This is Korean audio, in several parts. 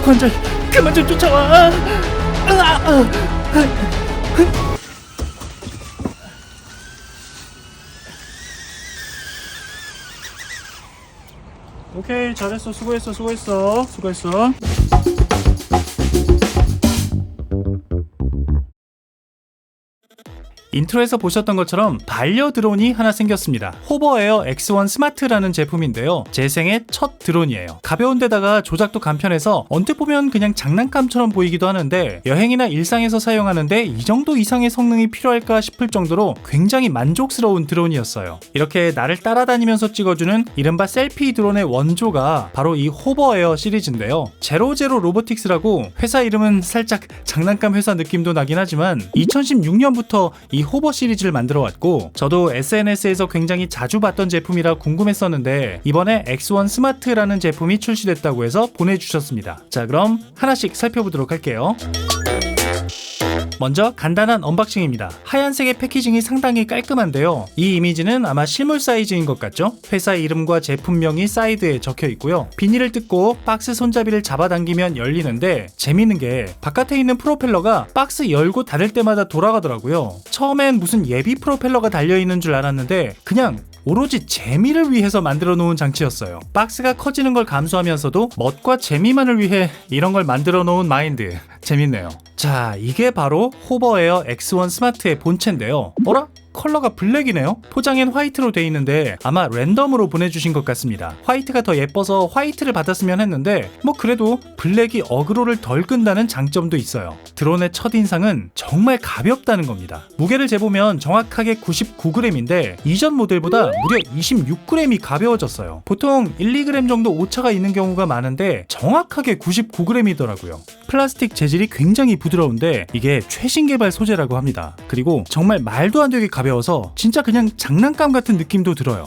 관절, 그만 좀 쫓아와. 오케이, 잘했어. 수고했어. 인트로에서 보셨던 것처럼 반려 드론이 하나 생겼습니다. 호버에어 X1 스마트라는 제품인데요. 제 생애 첫 드론이에요. 가벼운 데다가 조작도 간편해서 언뜻 보면 그냥 장난감처럼 보이기도 하는데 여행이나 일상에서 사용하는데 이 정도 이상의 성능이 필요할까 싶을 정도로 굉장히 만족스러운 드론이었어요. 이렇게 나를 따라다니면서 찍어주는 이른바 셀피 드론의 원조가 바로 이 호버에어 시리즈인데요. 제로제로 로보틱스라고 회사 이름은 살짝 장난감 회사 느낌도 나긴 하지만 2016년부터 이 호버 시리즈를 만들어 왔고 저도 SNS에서 굉장히 자주 봤던 제품이라 궁금했었는데 이번에 X1 스마트라는 제품이 출시됐다고 해서 보내주셨습니다. 자, 그럼 하나씩 살펴보도록 할게요. 먼저 간단한 언박싱입니다. 하얀색의 패키징이 상당히 깔끔한데요. 이 이미지는 아마 실물 사이즈인 것 같죠? 회사 이름과 제품명이 사이드에 적혀 있고요. 비닐을 뜯고 박스 손잡이를 잡아당기면 열리는데 재밌는 게 바깥에 있는 프로펠러가 박스 열고 닫을 때마다 돌아가더라고요. 처음엔 무슨 예비 프로펠러가 달려있는 줄 알았는데 그냥 오로지 재미를 위해서 만들어 놓은 장치였어요. 박스가 커지는 걸 감수하면서도 멋과 재미만을 위해 이런 걸 만들어 놓은 마인드. 재밌네요. 자, 이게 바로 호버에어 X1 스마트의 본체인데요. 어라? 컬러가 블랙이네요. 포장엔 화이트로 돼 있는데 아마 랜덤으로 보내주신 것 같습니다. 화이트가 더 예뻐서 화이트를 받았으면 했는데 뭐 그래도 블랙이 어그로를 덜 끈다는 장점도 있어요. 드론의 첫인상은 정말 가볍다는 겁니다. 무게를 재보면 정확하게 99g인데 이전 모델보다 무려 26g이 가벼워졌어요. 보통 1, 2g 정도 오차가 있는 경우가 많은데 정확하게 99g이더라고요. 플라스틱 재질이 굉장히 부드러운데 이게 최신 개발 소재라고 합니다. 그리고 정말 말도 안 되게 가벼워서 진짜 그냥 장난감 같은 느낌도 들어요.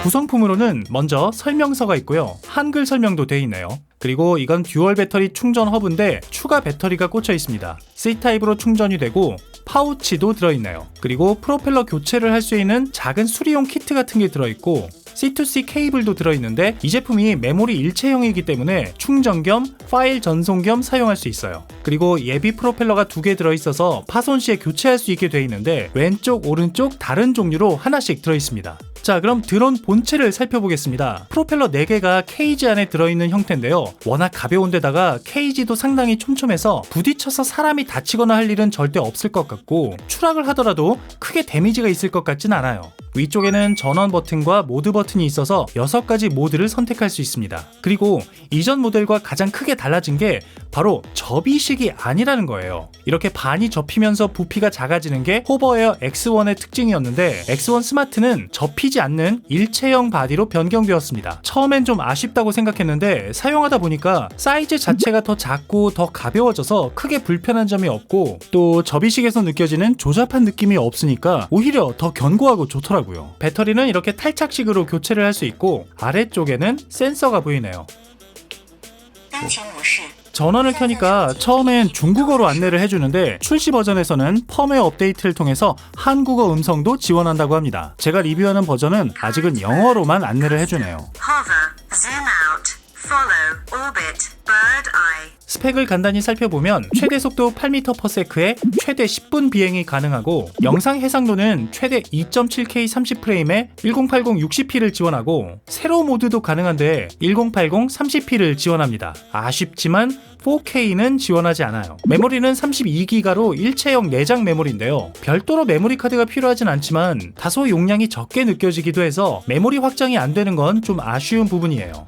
구성품으로는 먼저 설명서가 있고요. 한글 설명도 되어 있네요. 그리고 이건 듀얼 배터리 충전 허브인데 추가 배터리가 꽂혀 있습니다. C타입으로 충전이 되고 파우치도 들어있네요. 그리고 프로펠러 교체를 할 수 있는 작은 수리용 키트 같은 게 들어있고 C2C 케이블도 들어있는데 이 제품이 메모리 일체형이기 때문에 충전 겸 파일 전송 겸 사용할 수 있어요. 그리고 예비 프로펠러가 2개 들어있어서 파손 시에 교체할 수 있게 되어 있는데 왼쪽 오른쪽 다른 종류로 하나씩 들어있습니다. 자, 그럼 드론 본체를 살펴보겠습니다. 프로펠러 4개가 케이지 안에 들어있는 형태인데요. 워낙 가벼운 데다가 케이지도 상당히 촘촘해서 부딪혀서 사람이 다치거나 할 일은 절대 없을 것 같고 추락을 하더라도 크게 데미지가 있을 것 같진 않아요. 위쪽에는 전원 버튼과 모드 버튼이 있어서 6가지 모드를 선택할 수 있습니다. 그리고 이전 모델과 가장 크게 달라진 게 바로 접이식이 아니라는 거예요. 이렇게 반이 접히면서 부피가 작아지는 게 호버에어 X1의 특징이었는데 X1 스마트는 접히지 않는 일체형 바디로 변경되었습니다. 처음엔 좀 아쉽다고 생각했는데 사용하다 보니까 사이즈 자체가 더 작고 더 가벼워져서 크게 불편한 점이 없고 또 접이식에서 느껴지는 조잡한 느낌이 없으니까 오히려 더 견고하고 좋더라고요. 배터리는 이렇게 탈착식으로 교체를 할 수 있고 아래쪽에는 센서가 보이네요. 전원을 켜니까 처음엔 중국어로 안내를 해주는데 출시 버전에서는 펌웨어 업데이트를 통해서 한국어 음성도 지원한다고 합니다. 제가 리뷰하는 버전은 아직은 영어로만 안내를 해주네요. 스펙을 간단히 살펴보면 최대 속도 8m/s에 최대 10분 비행이 가능하고 영상 해상도는 최대 2.7K 30프레임에 1080 60p를 지원하고 세로 모드도 가능한데 1080 30p를 지원합니다. 아쉽지만 4K는 지원하지 않아요. 메모리는 32기가로 일체형 내장 메모리인데요. 별도로 메모리 카드가 필요하진 않지만 다소 용량이 적게 느껴지기도 해서 메모리 확장이 안 되는 건 좀 아쉬운 부분이에요.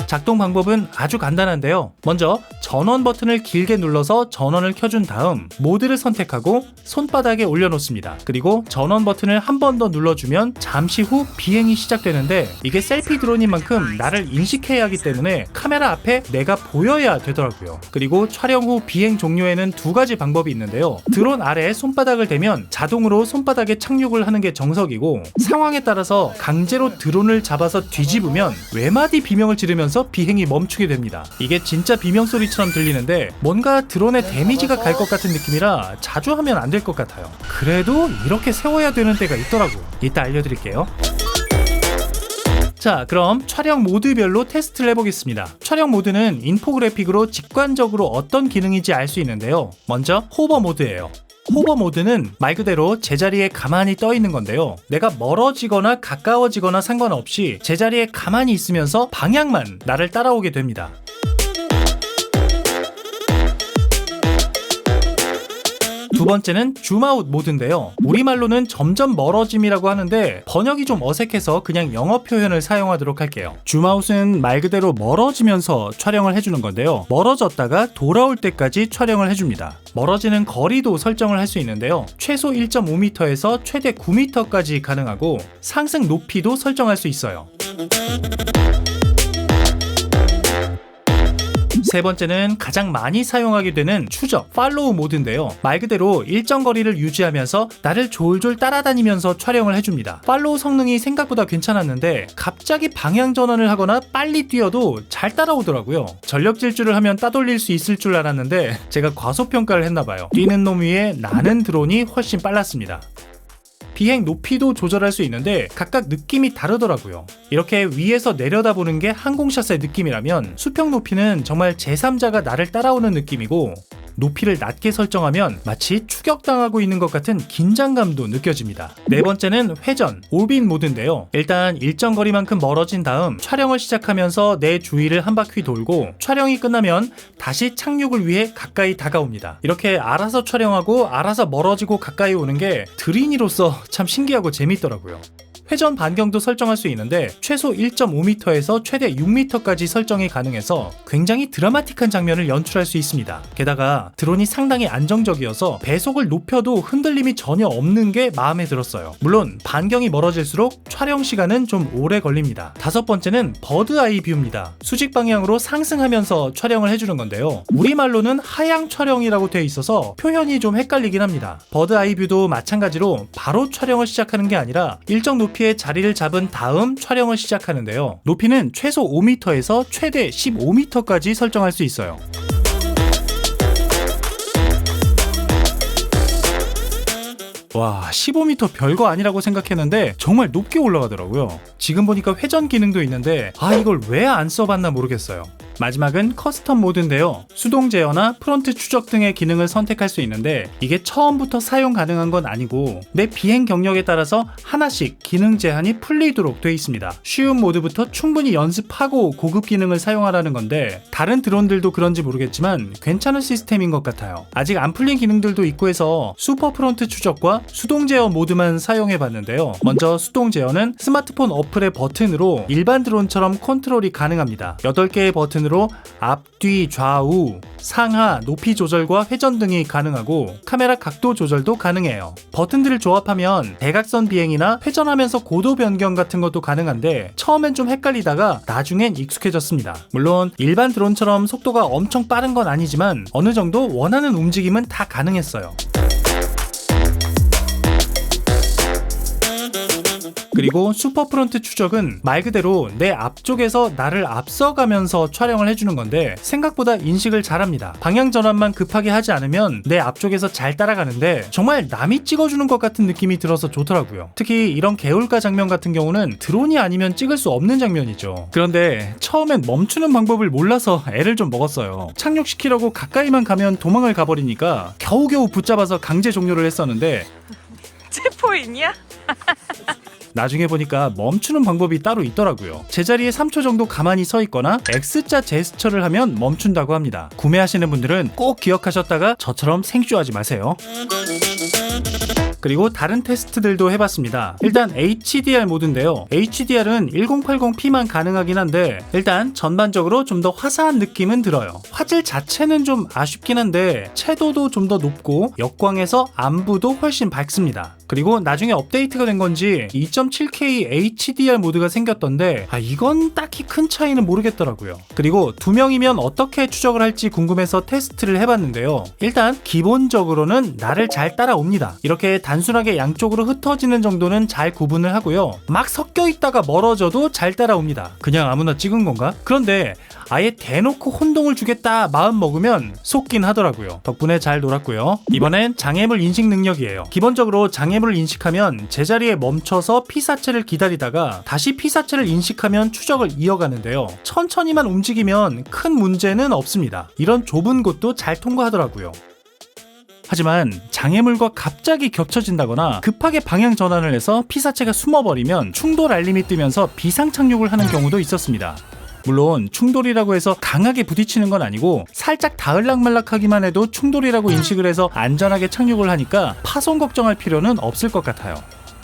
작동 방법은 아주 간단한데요. 먼저 전원 버튼을 길게 눌러서 전원을 켜준 다음 모드를 선택하고 손바닥에 올려놓습니다. 그리고 전원 버튼을 한 번 더 눌러주면 잠시 후 비행이 시작되는데 이게 셀피 드론인 만큼 나를 인식해야 하기 때문에 카메라 앞에 내가 보여야 되더라고요. 그리고 촬영 후 비행 종료에는 2가지 방법이 있는데요. 드론 아래에 손바닥을 대면 자동으로 손바닥에 착륙을 하는 게 정석이고 상황에 따라서 강제로 드론을 잡아서 뒤집으면 외마디 비명을 지르면서 비행이 멈추게 됩니다. 이게 진짜 비명 소리처럼 것처럼 들리는데 뭔가 드론에 데미지가 갈 것 같은 느낌이라 자주 하면 안 될 것 같아요. 그래도 이렇게 세워야 되는 때가 있더라고요. 이따 알려드릴게요. 자, 그럼 촬영 모드별로 테스트를 해보겠습니다. 촬영 모드는 인포그래픽으로 직관적으로 어떤 기능인지 알 수 있는데요. 먼저 호버 모드예요. 호버 모드는 말 그대로 제자리에 가만히 떠 있는 건데요. 내가 멀어지거나 가까워지거나 상관없이 제자리에 가만히 있으면서 방향만 나를 따라오게 됩니다. 두 번째는 줌아웃 모드인데요. 우리말로는 점점 멀어짐이라고 하는데 번역이 좀 어색해서 그냥 영어 표현을 사용하도록 할게요. 줌아웃은 말 그대로 멀어지면서 촬영을 해주는 건데요. 멀어졌다가 돌아올 때까지 촬영을 해줍니다. 멀어지는 거리도 설정을 할 수 있는데요. 최소 1.5m에서 최대 9m까지 가능하고 상승 높이도 설정할 수 있어요. 세 번째는 가장 많이 사용하게 되는 추적, 팔로우 모드인데요. 말 그대로 일정 거리를 유지하면서 나를 졸졸 따라다니면서 촬영을 해줍니다. 팔로우 성능이 생각보다 괜찮았는데 갑자기 방향 전환을 하거나 빨리 뛰어도 잘 따라오더라고요. 전력 질주를 하면 따돌릴 수 있을 줄 알았는데 제가 과소평가를 했나봐요. 뛰는 놈 위에 나는 드론이 훨씬 빨랐습니다. 비행 높이도 조절할 수 있는데 각각 느낌이 다르더라고요. 이렇게 위에서 내려다보는 게 항공샷의 느낌이라면 수평 높이는 정말 제3자가 나를 따라오는 느낌이고 높이를 낮게 설정하면 마치 추격당하고 있는 것 같은 긴장감도 느껴집니다. 네 번째는 회전, 오빈 모드인데요. 일단 일정 거리만큼 멀어진 다음 촬영을 시작하면서 내 주위를 한 바퀴 돌고 촬영이 끝나면 다시 착륙을 위해 가까이 다가옵니다. 이렇게 알아서 촬영하고 알아서 멀어지고 가까이 오는 게 드린이로서 참 신기하고 재밌더라고요. 회전 반경도 설정할 수 있는데 최소 1.5m에서 최대 6m까지 설정이 가능해서 굉장히 드라마틱한 장면을 연출할 수 있습니다. 게다가 드론이 상당히 안정적이어서 배속을 높여도 흔들림이 전혀 없는 게 마음에 들었어요. 물론 반경이 멀어질수록 촬영 시간은 좀 오래 걸립니다. 다섯 번째는 버드 아이 뷰입니다. 수직 방향으로 상승하면서 촬영을 해주는 건데요. 우리말로는 하향 촬영이라고 되어 있어서 표현이 좀 헷갈리긴 합니다. 버드 아이 뷰도 마찬가지로 바로 촬영을 시작하는 게 아니라 일정 높이의 자리를 잡은 다음 촬영을 시작하는데요. 높이는 최소 5m에서 최대 15m까지 설정할 수 있어요. 와, 15m 별거 아니라고 생각했는데 정말 높게 올라가더라고요. 지금 보니까 회전 기능도 있는데 이걸 왜 안 써봤나 모르겠어요. 마지막은 커스텀 모드인데요. 수동 제어나 프론트 추적 등의 기능을 선택할 수 있는데 이게 처음부터 사용 가능한 건 아니고 내 비행 경력에 따라서 하나씩 기능 제한이 풀리도록 되어 있습니다. 쉬운 모드부터 충분히 연습하고 고급 기능을 사용하라는 건데 다른 드론들도 그런지 모르겠지만 괜찮은 시스템인 것 같아요. 아직 안 풀린 기능들도 있고 해서 슈퍼 프론트 추적과 수동 제어 모드만 사용해 봤는데요. 먼저 수동 제어는 스마트폰 어플의 버튼으로 일반 드론처럼 컨트롤이 가능합니다. 8개의 버튼으로 앞, 뒤, 좌우, 상하, 높이 조절과 회전 등이 가능하고 카메라 각도 조절도 가능해요. 버튼들을 조합하면 대각선 비행이나 회전하면서 고도 변경 같은 것도 가능한데 처음엔 좀 헷갈리다가 나중엔 익숙해졌습니다. 물론 일반 드론처럼 속도가 엄청 빠른 건 아니지만 어느 정도 원하는 움직임은 다 가능했어요. 그리고 슈퍼 프론트 추적은 말 그대로 내 앞쪽에서 나를 앞서가면서 촬영을 해주는 건데 생각보다 인식을 잘합니다. 방향 전환만 급하게 하지 않으면 내 앞쪽에서 잘 따라가는데 정말 남이 찍어주는 것 같은 느낌이 들어서 좋더라고요. 특히 이런 개울가 장면 같은 경우는 드론이 아니면 찍을 수 없는 장면이죠. 그런데 처음엔 멈추는 방법을 몰라서 애를 좀 먹었어요. 착륙시키려고 가까이만 가면 도망을 가버리니까 겨우겨우 붙잡아서 강제 종료를 했었는데 체포인이야? 나중에 보니까 멈추는 방법이 따로 있더라고요. 제자리에 3초 정도 가만히 서 있거나 X자 제스처를 하면 멈춘다고 합니다. 구매하시는 분들은 꼭 기억하셨다가 저처럼 생쇼하지 마세요. 그리고 다른 테스트들도 해봤습니다. 일단 HDR 모드인데요. HDR은 1080p만 가능하긴 한데 일단 전반적으로 좀 더 화사한 느낌은 들어요. 화질 자체는 좀 아쉽긴 한데 채도도 좀 더 높고 역광에서 안부도 훨씬 밝습니다. 그리고 나중에 업데이트가 된 건지 2.7K HDR 모드가 생겼던데 이건 딱히 큰 차이는 모르겠더라고요. 그리고 2명이면 어떻게 추적을 할지 궁금해서 테스트를 해봤는데요. 일단 기본적으로는 나를 잘 따라옵니다. 이렇게 단순하게 양쪽으로 흩어지는 정도는 잘 구분을 하고요. 막 섞여 있다가 멀어져도 잘 따라옵니다. 그냥 아무나 찍은 건가? 그런데 아예 대놓고 혼동을 주겠다 마음 먹으면 속긴 하더라고요. 덕분에 잘 놀았고요. 이번엔 장애물 인식 능력이에요. 기본적으로 장애물을 인식하면 제자리에 멈춰서 피사체를 기다리다가 다시 피사체를 인식하면 추적을 이어가는데요. 천천히만 움직이면 큰 문제는 없습니다. 이런 좁은 곳도 잘 통과하더라고요. 하지만 장애물과 갑자기 겹쳐진다거나 급하게 방향 전환을 해서 피사체가 숨어버리면 충돌 알림이 뜨면서 비상 착륙을 하는 경우도 있었습니다. 물론 충돌이라고 해서 강하게 부딪히는 건 아니고 살짝 닿을락말락하기만 해도 충돌이라고 인식을 해서 안전하게 착륙을 하니까 파손 걱정할 필요는 없을 것 같아요.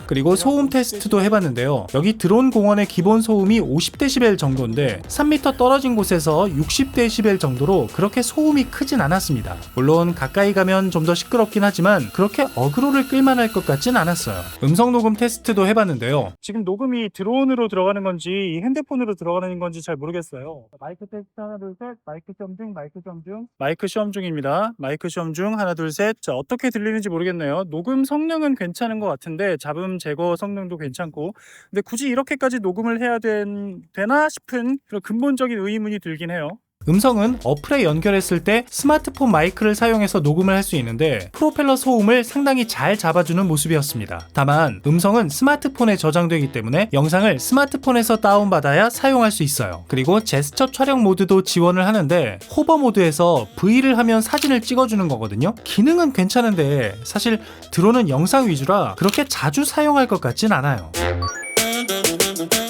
그리고 소음 테스트도 해봤는데요. 여기 드론 공원의 기본 소음이 50dB 정도인데 3m 떨어진 곳에서 60dB 정도로 그렇게 소음이 크진 않았습니다. 물론 가까이 가면 좀 더 시끄럽긴 하지만 그렇게 어그로를 끌만할 것 같진 않았어요. 음성 녹음 테스트도 해봤는데요. 지금 녹음이 드론으로 들어가는 건지 핸드폰으로 들어가는 건지 잘 모르겠어요. 마이크 테스트 하나 둘 셋. 마이크 시험 중. 마이크 시험 중. 마이크 시험 중입니다. 마이크 시험 중 하나 둘 셋. 자, 어떻게 들리는지 모르겠네요. 녹음 성능은 괜찮은 것 같은데 잡음 제거 성능도 괜찮고, 근데 굳이 이렇게까지 녹음을 해야 되나 싶은 그런 근본적인 의문이 들긴 해요. 음성은 어플에 연결했을 때 스마트폰 마이크를 사용해서 녹음을 할 수 있는데 프로펠러 소음을 상당히 잘 잡아주는 모습이었습니다. 다만 음성은 스마트폰에 저장되기 때문에 영상을 스마트폰에서 다운받아야 사용할 수 있어요. 그리고 제스처 촬영 모드도 지원을 하는데 호버 모드에서 V를 하면 사진을 찍어주는 거거든요. 기능은 괜찮은데 사실 드론은 영상 위주라 그렇게 자주 사용할 것 같진 않아요.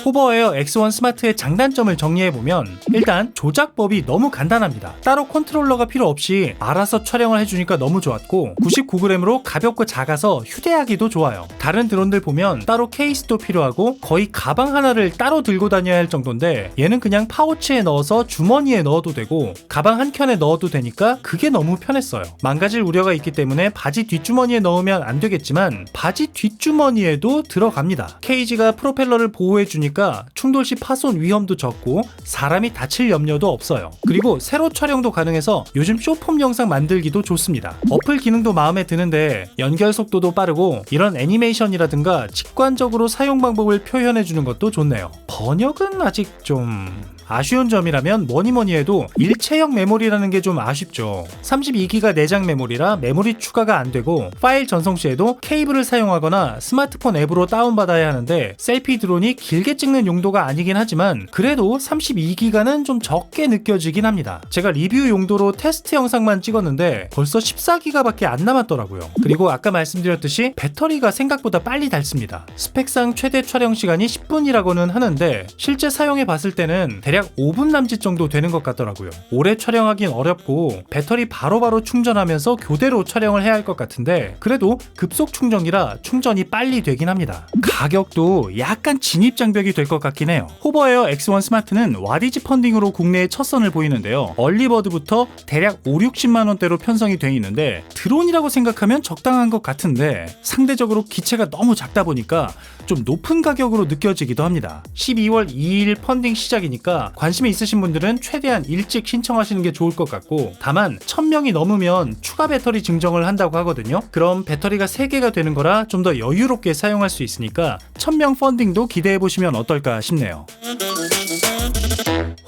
호버에어 X1 스마트의 장단점을 정리해보면 일단 조작법이 너무 간단합니다. 따로 컨트롤러가 필요 없이 알아서 촬영을 해주니까 너무 좋았고 99g으로 가볍고 작아서 휴대하기도 좋아요. 다른 드론들 보면 따로 케이스도 필요하고 거의 가방 하나를 따로 들고 다녀야 할 정도인데 얘는 그냥 파우치에 넣어서 주머니에 넣어도 되고 가방 한 켠에 넣어도 되니까 그게 너무 편했어요. 망가질 우려가 있기 때문에 바지 뒷주머니에 넣으면 안 되겠지만 바지 뒷주머니에도 들어갑니다. 케이지가 프로펠러를 보호해주니까 충돌 시 파손 위험도 적고 사람이 다칠 염려도 없어요. 그리고 세로 촬영도 가능해서 요즘 쇼폼 영상 만들기도 좋습니다. 어플 기능도 마음에 드는데 연결 속도도 빠르고 이런 애니메이션이라든가 직관적으로 사용 방법을 표현해주는 것도 좋네요. 번역은 아직 좀 아쉬운 점이라면 뭐니뭐니 해도 일체형 메모리라는 게 좀 아쉽죠. 32기가 내장 메모리라 메모리 추가가 안 되고 파일 전송 시에도 케이블을 사용하거나 스마트폰 앱으로 다운받아야 하는데 셀피 드론이 길게 찍는 용도가 아니긴 하지만 그래도 32기가는 좀 적게 느껴지긴 합니다. 제가 리뷰 용도로 테스트 영상만 찍었는데 벌써 14기가밖에 안 남았더라고요. 그리고 아까 말씀드렸듯이 배터리가 생각보다 빨리 닳습니다. 스펙상 최대 촬영 시간이 10분이라고는 하는데 실제 사용해 봤을 때는 대략 5분 남짓 정도 되는 것 같더라고요. 오래 촬영하긴 어렵고 배터리 바로바로 충전하면서 교대로 촬영을 해야 할 것 같은데 그래도 급속 충전이라 충전이 빨리 되긴 합니다. 가격도 약간 진입장벽이 될 것 같긴 해요. 호버에어 X1 스마트는 와디즈 펀딩으로 국내에 첫 선을 보이는데요. 얼리버드부터 대략 5-60만원대로 편성이 되어 있는데 드론이라고 생각하면 적당한 것 같은데 상대적으로 기체가 너무 작다 보니까 좀 높은 가격으로 느껴지기도 합니다. 12월 2일 펀딩 시작이니까 관심이 있으신 분들은 최대한 일찍 신청하시는 게 좋을 것 같고 다만 1000명이 넘으면 추가 배터리 증정을 한다고 하거든요. 그럼 배터리가 3개가 되는 거라 좀 더 여유롭게 사용할 수 있으니까 1000명 펀딩도 기대해보시면 어떨까 싶네요.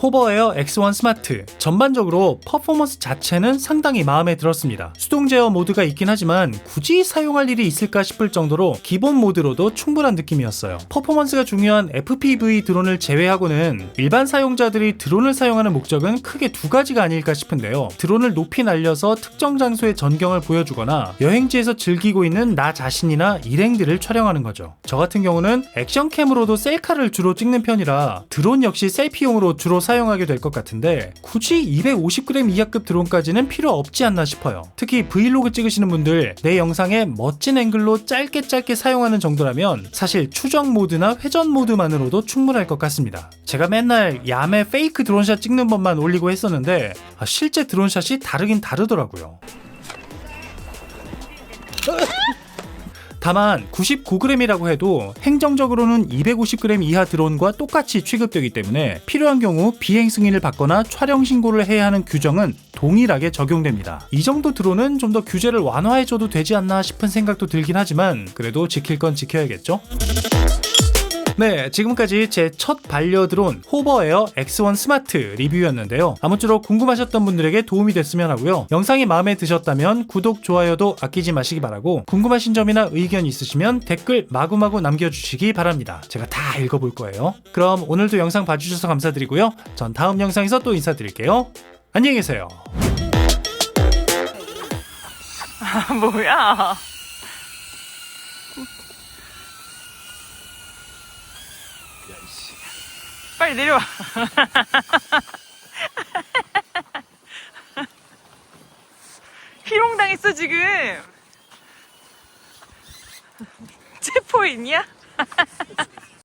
호버에어 X1 스마트 전반적으로 퍼포먼스 자체는 상당히 마음에 들었습니다. 수동 제어 모드가 있긴 하지만 굳이 사용할 일이 있을까 싶을 정도로 기본 모드로도 충분한 느낌이었어요. 퍼포먼스가 중요한 FPV 드론을 제외하고는 일반 사용자들이 드론을 사용하는 목적은 크게 두 가지가 아닐까 싶은데요. 드론을 높이 날려서 특정 장소의 전경을 보여주거나 여행지에서 즐기고 있는 나 자신이나 일행들을 촬영하는 거죠. 저 같은 경우는 액션캠으로도 셀카를 주로 찍는 편이라 드론 역시 셀피용으로 주로 사용하게 될 것 같은데 굳이 250g 이하급 드론까지는 필요 없지 않나 싶어요. 특히 브이로그 찍으시는 분들 내 영상에 멋진 앵글로 짧게 사용하는 정도라면 사실 추적 모드나 회전 모드만으로도 충분할 것 같습니다. 제가 맨날 야매 페이크 드론샷 찍는 법만 올리고 했었는데 실제 드론샷이 다르긴 다르더라고요. 다만 99g이라고 해도 행정적으로는 250g 이하 드론과 똑같이 취급되기 때문에 필요한 경우 비행 승인을 받거나 촬영 신고를 해야 하는 규정은 동일하게 적용됩니다. 이 정도 드론은 좀 더 규제를 완화해줘도 되지 않나 싶은 생각도 들긴 하지만 그래도 지킬 건 지켜야겠죠? 네, 지금까지 제 첫 반려드론 호버에어 X1 스마트 리뷰였는데요. 아무쪼록 궁금하셨던 분들에게 도움이 됐으면 하고요. 영상이 마음에 드셨다면 구독, 좋아요도 아끼지 마시기 바라고, 궁금하신 점이나 의견 있으시면 댓글 마구마구 남겨주시기 바랍니다. 제가 다 읽어볼 거예요. 그럼 오늘도 영상 봐주셔서 감사드리고요. 전 다음 영상에서 또 인사드릴게요. 안녕히 계세요. 아, 뭐야? 빨리 내려와. 희롱당했어 지금. 체포인이야?